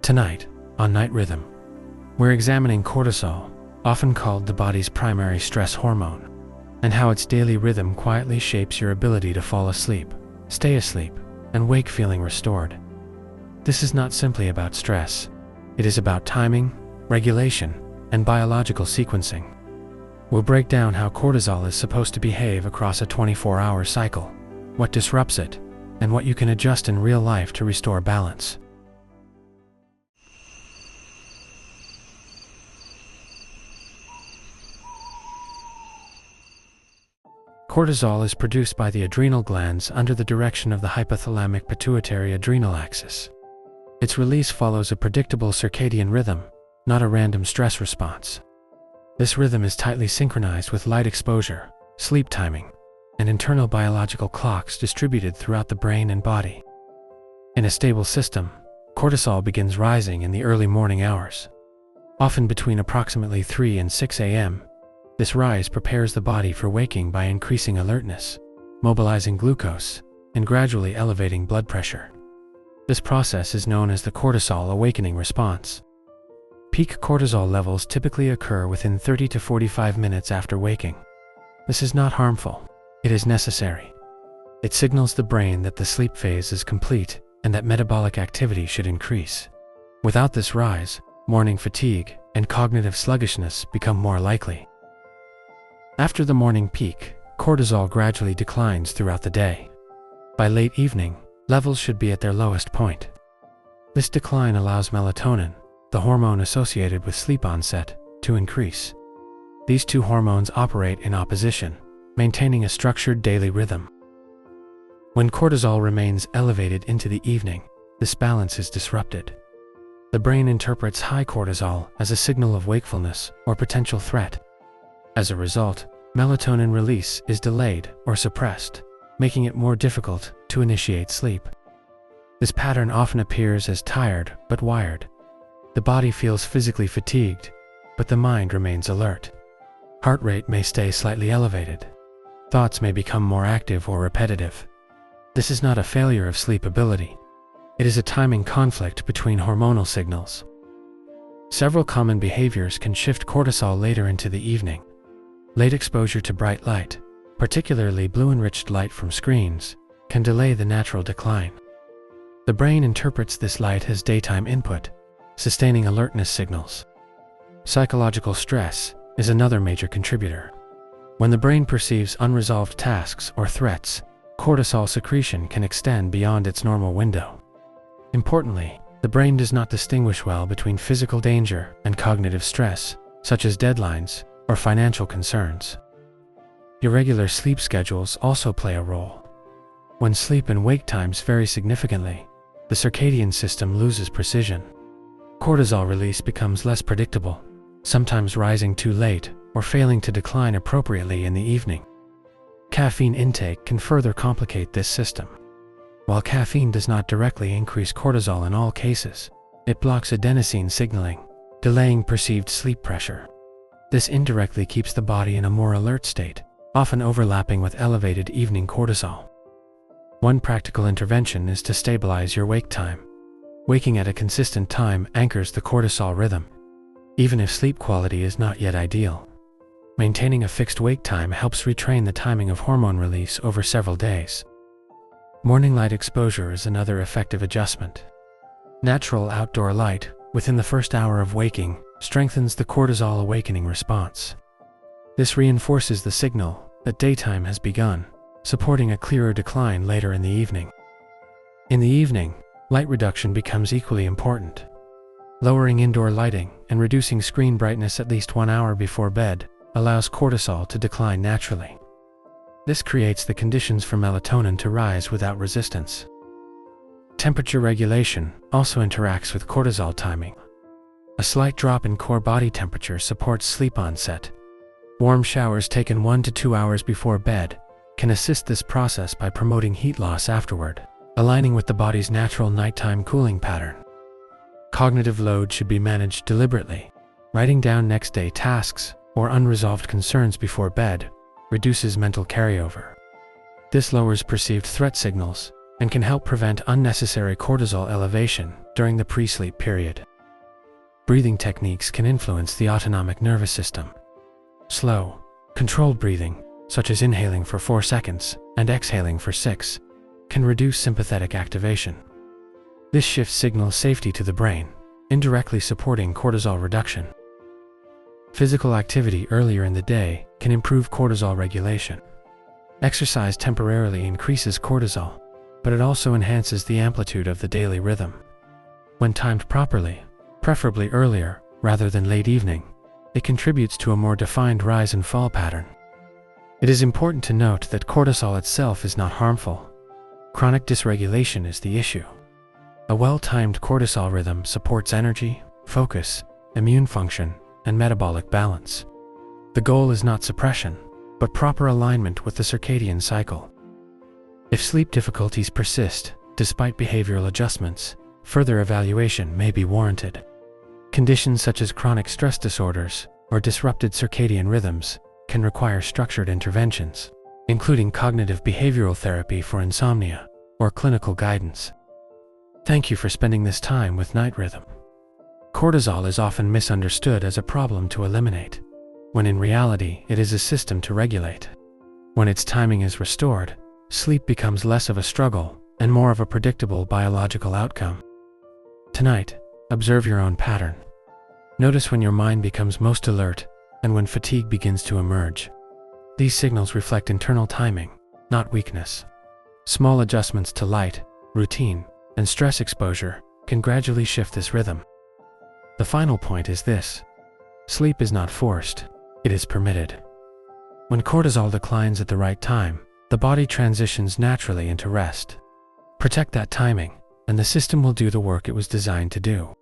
Tonight, on Night Rhythm, we're examining cortisol, often called the body's primary stress hormone, and how its daily rhythm quietly shapes your ability to fall asleep, stay asleep, and wake feeling restored. This is not simply about stress. It is about timing, regulation, and biological sequencing. We'll break down how cortisol is supposed to behave across a 24-hour cycle, what disrupts it, and what you can adjust in real life to restore balance. Cortisol is produced by the adrenal glands under the direction of the hypothalamic pituitary adrenal axis. Its release follows a predictable circadian rhythm, not a random stress response. This rhythm is tightly synchronized with light exposure, sleep timing, and internal biological clocks distributed throughout the brain and body. In a stable system, cortisol begins rising in the early morning hours. Often between approximately 3 and 6 a.m., this rise prepares the body for waking by increasing alertness, mobilizing glucose, and gradually elevating blood pressure. This process is known as the cortisol awakening response. Peak cortisol levels typically occur within 30 to 45 minutes after waking. This is not harmful. It is necessary. It signals the brain that the sleep phase is complete and that metabolic activity should increase. Without this rise, morning fatigue and cognitive sluggishness become more likely. After the morning peak, cortisol gradually declines throughout the day. By late evening, levels should be at their lowest point. This decline allows melatonin, the hormone associated with sleep onset, to increase. These two hormones operate in opposition, maintaining a structured daily rhythm. When cortisol remains elevated into the evening, this balance is disrupted. The brain interprets high cortisol as a signal of wakefulness or potential threat. As a result, melatonin release is delayed or suppressed, making it more difficult to initiate sleep. This pattern often appears as tired but wired. The body feels physically fatigued, but the mind remains alert. Heart rate may stay slightly elevated. Thoughts may become more active or repetitive. This is not a failure of sleep ability. It is a timing conflict between hormonal signals. Several common behaviors can shift cortisol later into the evening. Late exposure to bright light, particularly blue-enriched light from screens, can delay the natural decline. The brain interprets this light as daytime input, sustaining alertness signals. Psychological stress is another major contributor. When the brain perceives unresolved tasks or threats, cortisol secretion can extend beyond its normal window. Importantly, the brain does not distinguish well between physical danger and cognitive stress, such as deadlines or financial concerns. Irregular sleep schedules also play a role. When sleep and wake times vary significantly, the circadian system loses precision. Cortisol release becomes less predictable, sometimes rising too late or failing to decline appropriately in the evening. Caffeine intake can further complicate this system. While caffeine does not directly increase cortisol in all cases, it blocks adenosine signaling, delaying perceived sleep pressure. This indirectly keeps the body in a more alert state, often overlapping with elevated evening cortisol. One practical intervention is to stabilize your wake time. Waking at a consistent time anchors the cortisol rhythm, even if sleep quality is not yet ideal. Maintaining a fixed wake time helps retrain the timing of hormone release over several days. Morning light exposure is another effective adjustment. Natural outdoor light, within the first hour of waking, strengthens the cortisol awakening response. This reinforces the signal that daytime has begun, supporting a clearer decline later in the evening. In the evening, light reduction becomes equally important. Lowering indoor lighting and reducing screen brightness at least 1 hour before bed allows cortisol to decline naturally. This creates the conditions for melatonin to rise without resistance. Temperature regulation also interacts with cortisol timing. A slight drop in core body temperature supports sleep onset. Warm showers taken 1 to 2 hours before bed can assist this process by promoting heat loss afterward, aligning with the body's natural nighttime cooling pattern. Cognitive load should be managed deliberately. Writing down next day tasks or unresolved concerns before bed reduces mental carryover. This lowers perceived threat signals and can help prevent unnecessary cortisol elevation during the pre-sleep period. Breathing techniques can influence the autonomic nervous system. Slow, controlled breathing, such as inhaling for 4 seconds and exhaling for 6, can reduce sympathetic activation. This shift signals safety to the brain, indirectly supporting cortisol reduction. Physical activity earlier in the day can improve cortisol regulation. Exercise temporarily increases cortisol, but it also enhances the amplitude of the daily rhythm. When timed properly, preferably earlier rather than late evening, it contributes to a more defined rise and fall pattern. It is important to note that cortisol itself is not harmful. Chronic dysregulation is the issue. A well-timed cortisol rhythm supports energy, focus, immune function, and metabolic balance. The goal is not suppression, but proper alignment with the circadian cycle. If sleep difficulties persist, despite behavioral adjustments, further evaluation may be warranted. Conditions such as chronic stress disorders or disrupted circadian rhythms can require structured interventions, including cognitive behavioral therapy for insomnia or clinical guidance. Thank you for spending this time with Night Rhythm. Cortisol is often misunderstood as a problem to eliminate, when in reality it is a system to regulate. When its timing is restored, sleep becomes less of a struggle and more of a predictable biological outcome. Tonight, observe your own pattern. Notice when your mind becomes most alert and when fatigue begins to emerge. These signals reflect internal timing, not weakness. Small adjustments to light, routine, and stress exposure can gradually shift this rhythm. The final point is this: sleep is not forced, it is permitted. When cortisol declines at the right time, the body transitions naturally into rest. Protect that timing, and the system will do the work it was designed to do.